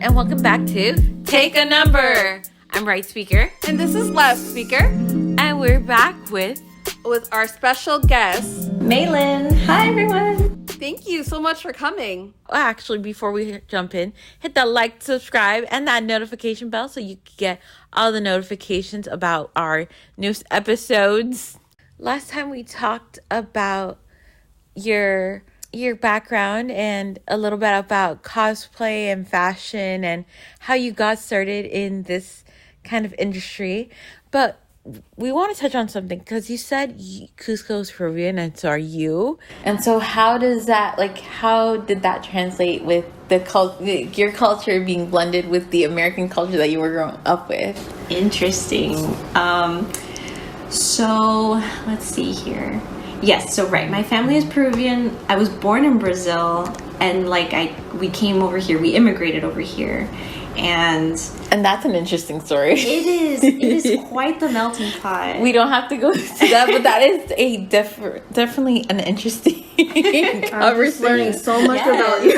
and welcome back to Take a Number. I'm Right Speaker. And this is Left Speaker. And we're back with our special guest, Mey Lynn. Hi, everyone. Thank you so much for coming. Actually, before we jump in, hit that like, subscribe, and that notification bell so you can get all the notifications about our newest episodes. Last time we talked about your background and a little bit about cosplay and fashion and how you got started in this kind of industry. But we want to touch on something because you said Cusco is Peruvian and so are you. And so how did that translate with your culture being blended with the American culture that you were growing up with? Interesting. So let's see here. Yes, so right. My family is Peruvian. I was born in Brazil, and we came over here. We immigrated over here. And that's an interesting story. It is quite the melting pot. We don't have to go into that, but that is definitely an interesting conversation. I'm just learning so much about you.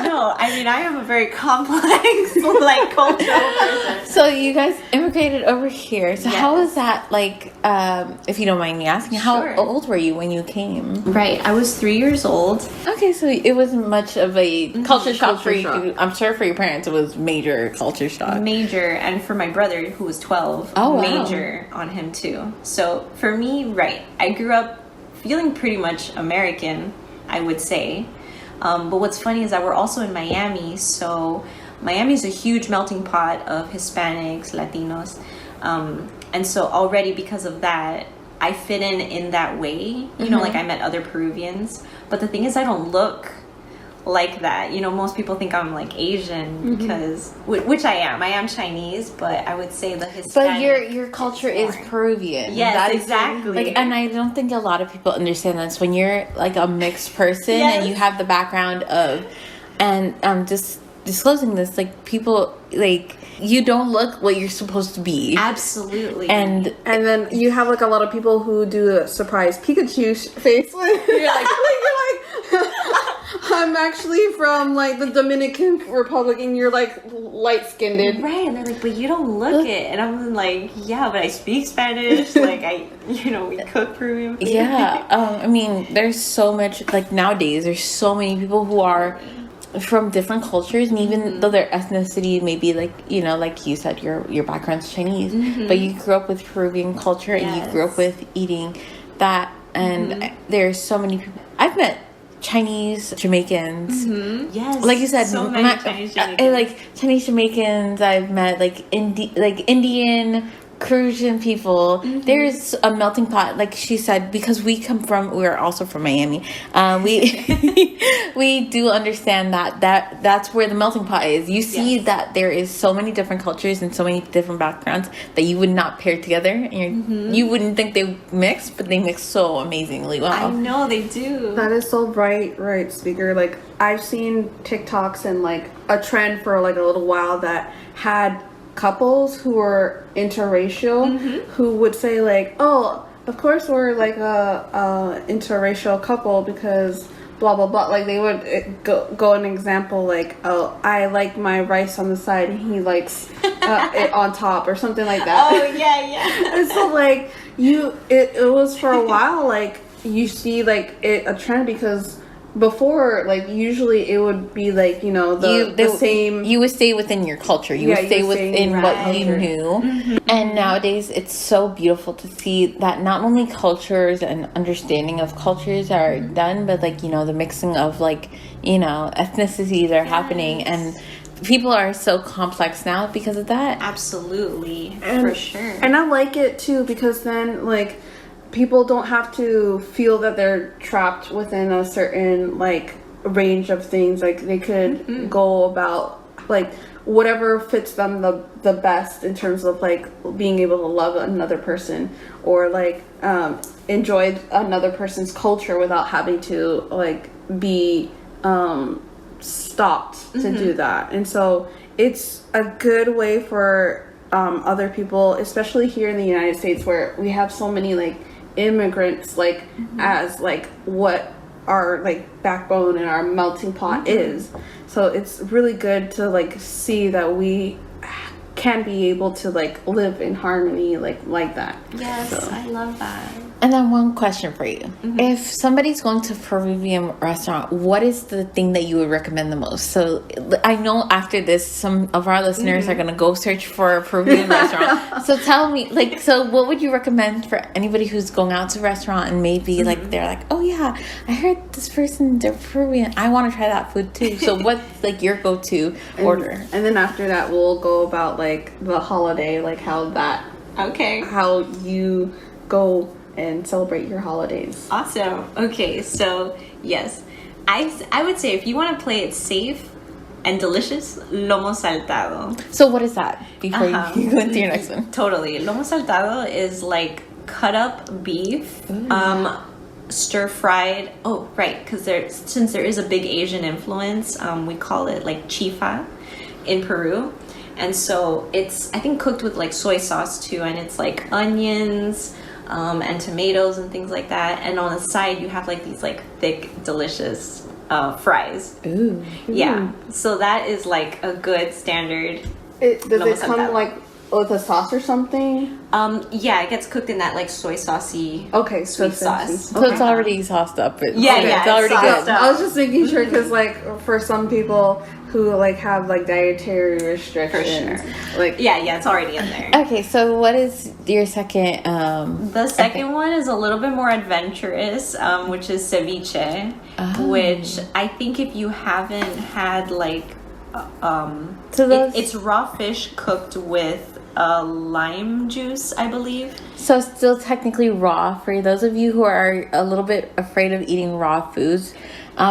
No, I mean, I am a very complex, cultural person. So you guys immigrated over here. So yes. How was that if you don't mind me asking, how Sure. old were you when you came? Right, I was 3 years old. Okay, so it wasn't much of a culture shock for you. Shock. I'm sure for your parents it was major culture shock. Major, and for my brother who was 12, wow. Major on him too. So for me, right, I grew up feeling pretty much American, I would say. But what's funny is that we're also in Miami, so Miami is a huge melting pot of Hispanics, Latinos, and so already because of that, I fit in that way. You know, I met other Peruvians, but the thing is, I don't look like that. You know, most people think I'm Asian because, which I am. I am Chinese, but I would say the Hispanic. But your culture is Peruvian. Yes, that exactly. Is, and I don't think a lot of people understand this. When you're a mixed person yes. and you have the background of, and just disclosing this, people you don't look what you're supposed to be. Absolutely. And then you have a lot of people who do a surprise Pikachu face when you're like I'm actually from the Dominican Republic and you're light skinned. Right, and they're like, but you don't look it. And I'm like, yeah, but I speak Spanish. We cook Peruvian food. Yeah. I mean, there's so much, nowadays, there's so many people who are from different cultures, and even though their ethnicity may be like you said, your background's Chinese, but you grew up with Peruvian culture and you grew up with eating that, and there's so many people I've met. Chinese Jamaicans, yes, like you said, so many Chinese Jamaicans. I like Chinese Jamaicans. I've met Indian, Peruvian people. There's a melting pot, like she said, because we're also from Miami. We do understand that's where the melting pot is. You see that there is so many different cultures and so many different backgrounds that you would not pair together, and you wouldn't think they mix, but they mix so amazingly well. I know they do. That is so right, Speaker. I've seen TikToks and a trend for a little while that had couples who were interracial who would say oh, of course we're a interracial couple because blah blah blah. They would go an example oh, I like my rice on the side and he likes it on top or something like that. Oh yeah. And so it was for a while you see a trend because before usually it would be the same. You would stay within your culture. You would stay within what you knew. And nowadays it's so beautiful to see that not only cultures and understanding of cultures are done, but the mixing of ethnicities are happening, and people are so complex now because of that. Absolutely, for sure. And I like it too because then people don't have to feel that they're trapped within a certain range of things. They could go about whatever fits them the best in terms of being able to love another person or enjoy another person's culture without having to be stopped to do that. And so it's a good way for other people, especially here in the United States where we have so many immigrants as what our like backbone and our melting pot is. So it's really good to like see that we can be able to like live in harmony like that. Yes, So. I love that. And then one question for you. If somebody's going to a Peruvian restaurant, what is the thing that you would recommend the most? So I know after this, some of our listeners are going to go search for a Peruvian restaurant. So tell me, like, so what would you recommend for anybody who's going out to a restaurant and maybe like they're like, oh yeah, I heard this person, they're Peruvian. I want to try that food too. So what's like your go-to order? And then after that, we'll go about like the holiday, like how you go and celebrate your holidays. Awesome. Okay, so yes, I would say if you want to play it safe and delicious, lomo saltado. So what is that before you go into your next one? Totally. Lomo saltado is like cut up beef, stir fried. Oh, right, because since there is a big Asian influence, we call it like chifa in Peru. And so it's, I think, cooked with like soy sauce too, and it's like onions and tomatoes and things like that. And on the side, you have like these like thick, delicious fries. Ooh. Yeah. So that is like a good standard. Does lomo it come saltado. like with a sauce or something? Yeah, it gets cooked in that like soy saucy Okay, sweet so sauce. So it's already sauced up. Yeah, it's already it's good. sauced up. I was just making sure because like for some people who like have like dietary restrictions, like Yeah, it's already in there. Okay, so what is your second? The second one is a little bit more adventurous, which is ceviche, which I think if you haven't had like, it's raw fish cooked with lime juice, I believe. So still technically raw. For those of you who are a little bit afraid of eating raw foods,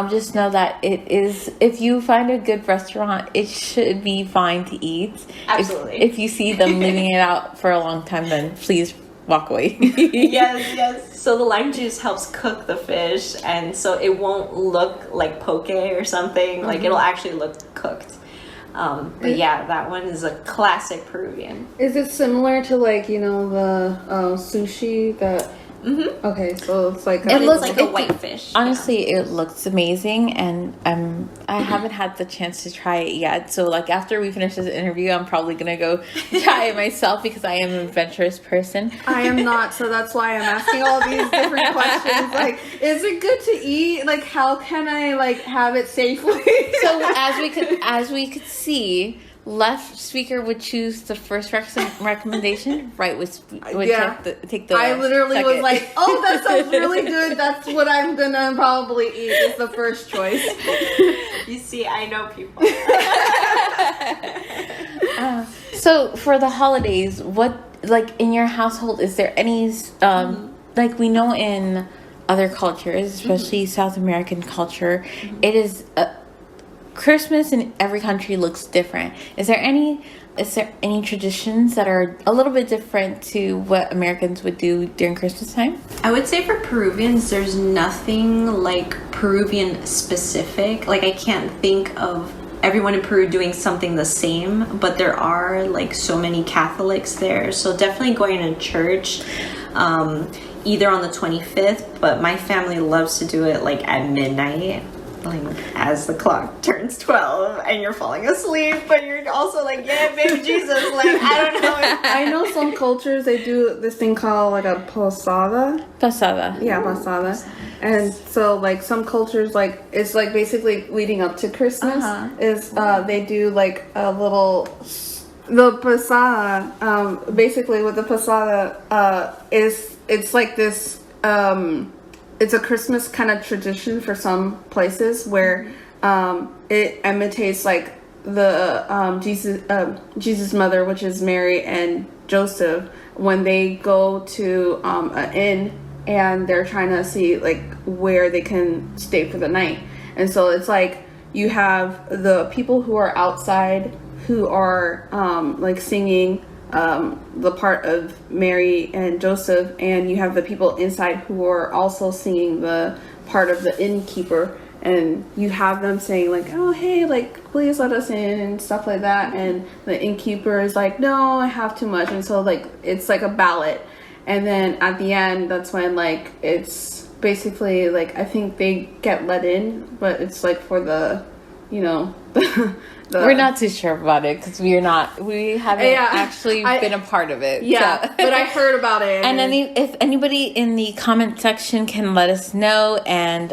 just know that it is, if you find a good restaurant, it should be fine to eat. Absolutely. If you see them leaving it out for a long time, then please walk away. Yes. So the lime juice helps cook the fish, and so it won't look like poke or something. Like it'll actually look cooked. But yeah, that one is a classic Peruvian. Is it similar to like the sushi that? Okay, so it's like It looks like a white fish. Honestly, it looks amazing, and I haven't had the chance to try it yet. So like after we finish this interview, I'm probably gonna go try it myself because I am an adventurous person. I am not, so that's why I'm asking all these different questions. Like, is it good to eat? Like, how can I like have it safely? So as we could see, left speaker would choose the first recommendation. Right would take the. I literally second. was like, oh, that sounds really good. That's what I'm gonna probably eat. Is the first choice. You see, I know people. So for the holidays, what like in your household is there any like we know in other cultures, especially South American culture, it is Christmas in every country looks different. Is there any traditions that are a little bit different to what Americans would do during Christmas time? I would say for Peruvians, there's nothing like Peruvian specific. Like I can't think of everyone in Peru doing something the same, but there are like so many Catholics there. So definitely going to church, either on the 25th, but my family loves to do it like at midnight. Like as the clock turns 12 and you're falling asleep, but you're also like, yeah, baby Jesus, like I don't know. I know some cultures they do this thing called like a posada. Pasada. Yeah, posada. And so like some cultures like it's like basically leading up to Christmas is they do like a little the posada. Basically, what the posada is, it's like this. It's a Christmas kind of tradition for some places where it imitates like the Jesus' mother, which is Mary and Joseph, when they go to an inn and they're trying to see like where they can stay for the night. And so it's like you have the people who are outside who are like singing the part of Mary and Joseph, and you have the people inside who are also singing the part of the innkeeper, and you have them saying like, oh hey, like please let us in and stuff like that, and the innkeeper is like, no, I have too much, and so like it's like a ballot, and then at the end that's when like it's basically like I think they get let in, but it's like for the, you know, we're not too sure about it because we haven't actually been a part of it. Yeah, so. But I heard about it. And if anybody in the comment section can let us know and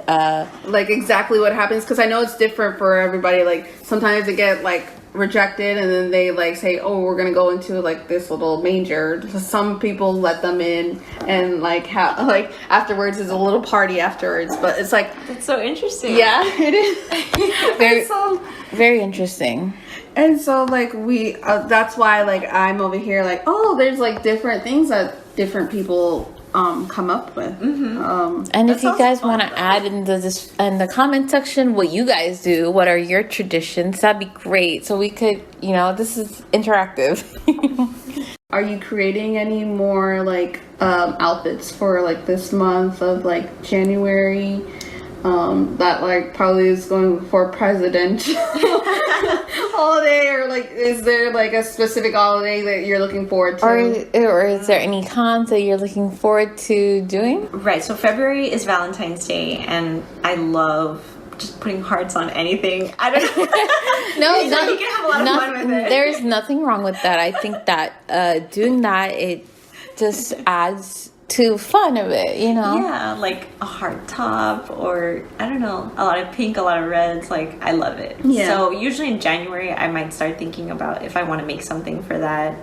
like exactly what happens, because I know it's different for everybody. Like sometimes they get like rejected and then they like say, oh, we're gonna go into like this little manger. Some people let them in and like like afterwards is a little party afterwards, but it's like it's so interesting. Yeah, it is. Very interesting. And so like we that's why like I'm over here like, oh, there's like different things that different people come up with. And if you guys want to add in the comment section what you guys do, what are your traditions, that'd be great. So we could, this is interactive. Are you creating any more like outfits for like this month of like January? That like probably is going for presidential holiday, or like is there like a specific holiday that you're looking forward to, or is there any cons that you're looking forward to doing? Right, so February is Valentine's Day, and I love just putting hearts on anything. I don't know. No, you can have a lot of fun with it. There's nothing wrong with that. I think that doing that, it just adds to fun of it, Yeah, like a heart top, or I don't know, a lot of pink, a lot of reds. Like I love it. Yeah. So usually in January I might start thinking about if I want to make something for that,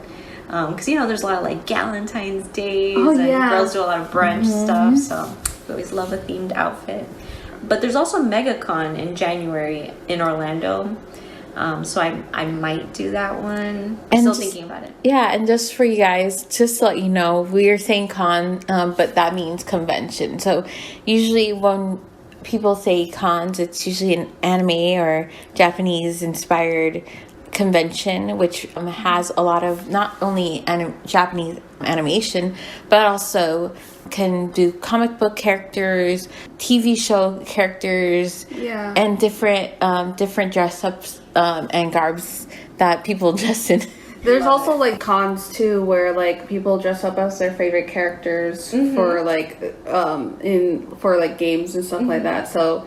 because there's a lot of like Galentine's days, and girls do a lot of brunch stuff, so I always love a themed outfit. But there's also MegaCon in January in Orlando. So I might do that one. I'm still thinking about it. Yeah, and just for you guys, just to let you know, we are saying con, but that means convention. So usually when people say cons, it's usually an anime or Japanese inspired convention, which has a lot of not only Japanese animation, but also can do comic book characters, TV show characters, and different dress ups and garbs that people dress in. There's also like cons too, where like people dress up as their favorite characters for like for like games and stuff like that. So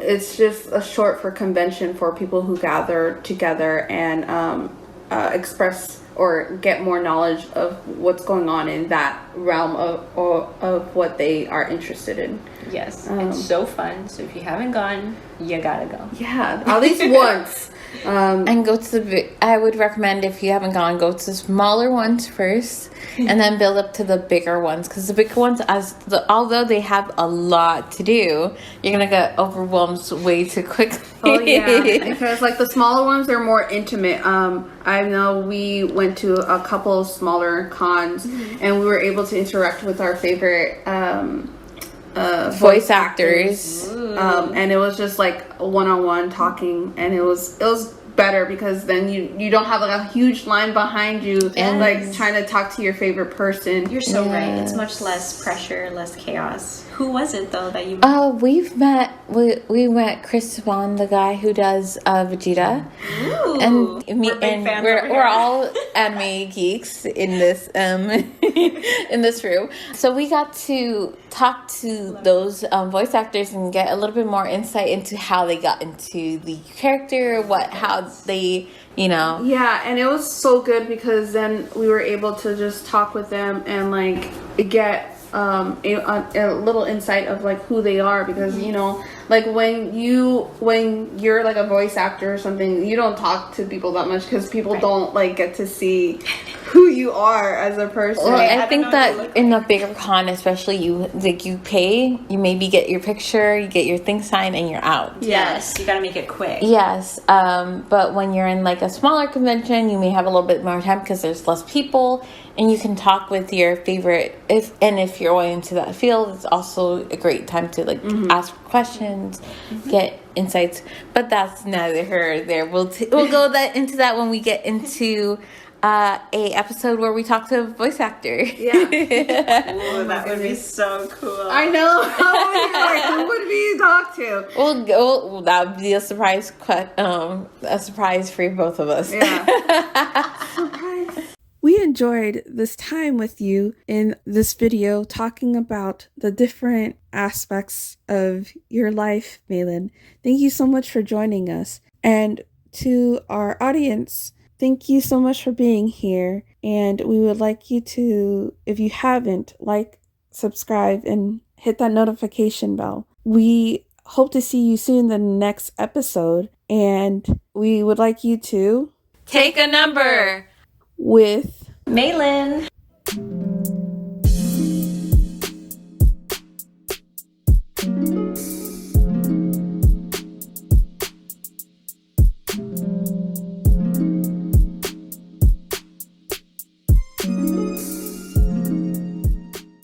it's just a short for convention for people who gather together and express or get more knowledge of what's going on in that realm of what they are interested in. Yes, it's so fun. So if you haven't gone, you gotta go. Yeah, at least once. And go to I would recommend, if you haven't gone, go to the smaller ones first and then build up to the bigger ones, because the bigger ones, although they have a lot to do, you're gonna get overwhelmed way too quickly. Oh yeah, because like the smaller ones, they're more intimate. I know we went to a couple of smaller cons and we were able to interact with our favorite voice actors. And it was just like one-on-one talking, and it was better because then you don't have like a huge line behind you and like trying to talk to your favorite person. You're so right. It's much less pressure, less chaos. Who was it though that you met? We met Chris Vaughn, the guy who does Vegeta. Ooh, and me, and we're all anime geeks in this in this room. So we got to talk to those voice actors and get a little bit more insight into how they got into the character, how they, Yeah, and it was so good because then we were able to just talk with them and like get a little insight of like who they are, because like when you're like a voice actor or something, you don't talk to people that much because people don't like get to see who you are as a person. Well, I think that in a bigger con, especially, you pay, you maybe get your picture, you get your thing signed, and you're out. Yes, you gotta make it quick. Yes, but when you're in like a smaller convention, you may have a little bit more time because there's less people, and you can talk with your favorite. If you're going into that field, it's also a great time to like ask questions, get insights. But that's neither here nor there. We'll go into that when we get into a episode where we talk to a voice actor. Yeah. Oh, that would be so cool. I know. Like, who would we talk to? Well, that would be a surprise. A surprise for both of us. Yeah. Surprise. We enjoyed this time with you in this video talking about the different aspects of your life, Mey Lynn. Thank you so much for joining us. And to our audience, thank you so much for being here. And we would like you to, if you haven't, like, subscribe, and hit that notification bell. We hope to see you soon in the next episode. And we would like you to Take a number with Mey Lynn.